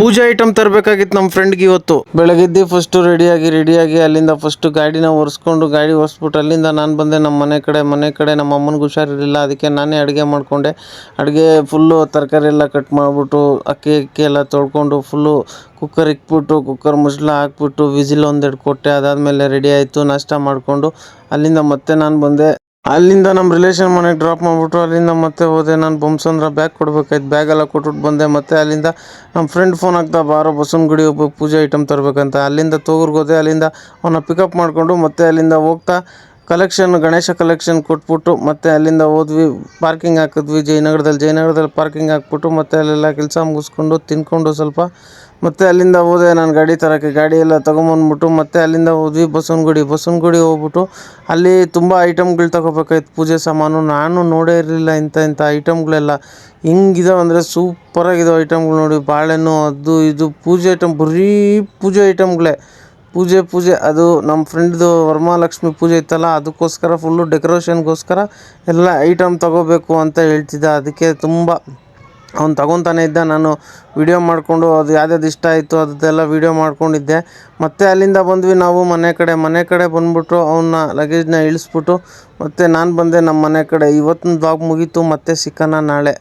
ಪೂಜೆ ಐಟಮ್ ತರಬೇಕಾಗಿತ್ತು ನಮ್ಮ ಫ್ರೆಂಡ್ಗೆ ಇವತ್ತು ಬೆಳಗ್ಗೆದ್ದು ಫಸ್ಟು ರೆಡಿಯಾಗಿ ಅಲ್ಲಿಂದ ಫಸ್ಟು ಗಾಡಿನ ಒರೆಸ್ಕೊಂಡು ಗಾಡಿ ಒರೆಸ್ಬಿಟ್ಟು ಅಲ್ಲಿಂದ ನಾನು ಬಂದೆ ನಮ್ಮ ಮನೆ ಕಡೆ ನಮ್ಮ ಅಮ್ಮನಿಗೆ ಹುಷಾರಿರಲಿಲ್ಲ, ಅದಕ್ಕೆ ನಾನೇ ಅಡುಗೆ ಮಾಡಿಕೊಂಡೆ. ಅಡುಗೆ ಫುಲ್ಲು ತರಕಾರಿ ಎಲ್ಲ ಕಟ್ ಮಾಡಿಬಿಟ್ಟು ಅಕ್ಕಿ ಎಲ್ಲ ತೊಳ್ಕೊಂಡು ಫುಲ್ಲು ಕುಕ್ಕರ್ ಇಕ್ಬಿಟ್ಟು ಕುಕ್ಕರ್ ಮುಚ್ಚಳ ಹಾಕ್ಬಿಟ್ಟು ವಿಸಿಲ್ ಒಂದೆರಡು ಕೊಟ್ಟೆ. ಅದಾದಮೇಲೆ ರೆಡಿ ಆಯಿತು, ನಾಷ್ಟ ಮಾಡಿಕೊಂಡು ಅಲ್ಲಿಂದ ಮತ್ತೆ ನಾನು ಬಂದೆ. ಅಲ್ಲಿಂದ ನಮ್ಮ ರಿಲೇಷನ್ ಮನೆಗೆ ಡ್ರಾಪ್ ಮಾಡಿಬಿಟ್ಟು ಅಲ್ಲಿಂದ ಮತ್ತೆ ಹೋದೆ. ನಾನು ಬೊಮ್ಸಂದ್ರ ಬ್ಯಾಗ್ ಕೊಡ್ಬೇಕಾಯ್ತು, ಬ್ಯಾಗೆಲ್ಲ ಕೊಟ್ಬಿಟ್ಟು ಬಂದೆ. ಮತ್ತೆ ಅಲ್ಲಿಂದ ನಮ್ಮ ಫ್ರೆಂಡ್ ಫೋನ್ ಆಗ್ತಾ ಬಾರೋ ಬಸವನಗುಡಿ ಒಬ್ಬ ಪೂಜೆ ಐಟಮ್ ತರಬೇಕಂತ. ಅಲ್ಲಿಂದ ತೋಗರ್ಗೆ ಹೋದೆ. ಅಲ್ಲಿಂದ ಅವನ್ನ ಪಿಕಪ್ ಮಾಡಿಕೊಂಡು ಮತ್ತೆ ಅಲ್ಲಿಂದ ಹೋಗ್ತಾ ಗಣೇಶ ಕಲೆಕ್ಷನ್ ಕೊಟ್ಬಿಟ್ಟು ಮತ್ತೆ ಅಲ್ಲಿಂದ ಹೋದ್ವಿ. ಪಾರ್ಕಿಂಗ್ ಹಾಕಿದ್ವಿ ಜಯನಗರದಲ್ಲಿ ಪಾರ್ಕಿಂಗ್ ಹಾಕ್ಬಿಟ್ಟು ಮತ್ತೆ ಅಲ್ಲೆಲ್ಲ ಕೆಲಸ ಮುಗಿಸ್ಕೊಂಡು ತಿನ್ಕೊಂಡು ಸ್ವಲ್ಪ ಮತ್ತೆ ಅಲ್ಲಿಂದ ಹೋದೆ ನಾನು ಗಾಡಿ ತರೋಕ್ಕೆ. ಗಾಡಿ ಎಲ್ಲ ತೊಗೊಂಬಂದ್ಬಿಟ್ಟು ಮತ್ತೆ ಅಲ್ಲಿಂದ ಹೋದ್ವಿ ಬಸವನಗುಡಿ ಹೋಗ್ಬಿಟ್ಟು ಅಲ್ಲಿ ತುಂಬ ಐಟಮ್ಗಳು ತಗೋಬೇಕಾಯ್ತು, ಪೂಜೆ ಸಾಮಾನು. ನಾನು ನೋಡೇ ಇರಲಿಲ್ಲ ಇಂಥ ಐಟಮ್ಗಳೆಲ್ಲ ಹಿಂಗಿದಾವೆ ಅಂದರೆ ಸೂಪರಾಗಿದ್ದಾವೆ ಐಟಮ್ಗಳು. ನೋಡಿ, ಬಾಳೆಹಣ್ಣು ಅದು ಇದು ಪೂಜೆ ಐಟಮ್, ಬರೀ ಪೂಜೆ ಐಟಮ್ಗಳೇ. ಪೂಜೆ ಅದು ನಮ್ಮ ಫ್ರೆಂಡ್ದು ವರಮಹಾಲಕ್ಷ್ಮಿ ಪೂಜೆ ಇತ್ತಲ್ಲ, ಅದಕ್ಕೋಸ್ಕರ ಫುಲ್ಲು ಡೆಕೋರೇಷನ್ಗೋಸ್ಕರ ಎಲ್ಲ ಐಟಮ್ ತೊಗೋಬೇಕು ಅಂತ ಹೇಳ್ತಿದ್ದ. ಅದಕ್ಕೆ ತುಂಬ ಅವ್ನು ತಗೊತಾನೆ ಇದ್ದ. ನಾನು ವಿಡಿಯೋ ಮಾಡಿಕೊಂಡು ಅದು ಯಾವ್ದು ಇಷ್ಟ ಆಯಿತು ಅದೆಲ್ಲ ವಿಡಿಯೋ ಮಾಡ್ಕೊಂಡಿದ್ದೆ. ಮತ್ತು ಅಲ್ಲಿಂದ ಬಂದ್ವಿ ನಾವು ಮನೆ ಕಡೆ ಬಂದ್ಬಿಟ್ಟು ಅವನ್ನ ಲಗೇಜ್ನ ಇಳಿಸ್ಬಿಟ್ಟು ಮತ್ತೆ ನಾನು ಬಂದೆ ನಮ್ಮ ಮನೆ ಕಡೆ. ಇವತ್ತಿನ ಬ್ಲಾಗ್ ಮುಗೀತು, ಮತ್ತೆ ಸಿಕ್ಕನ ನಾಳೆ.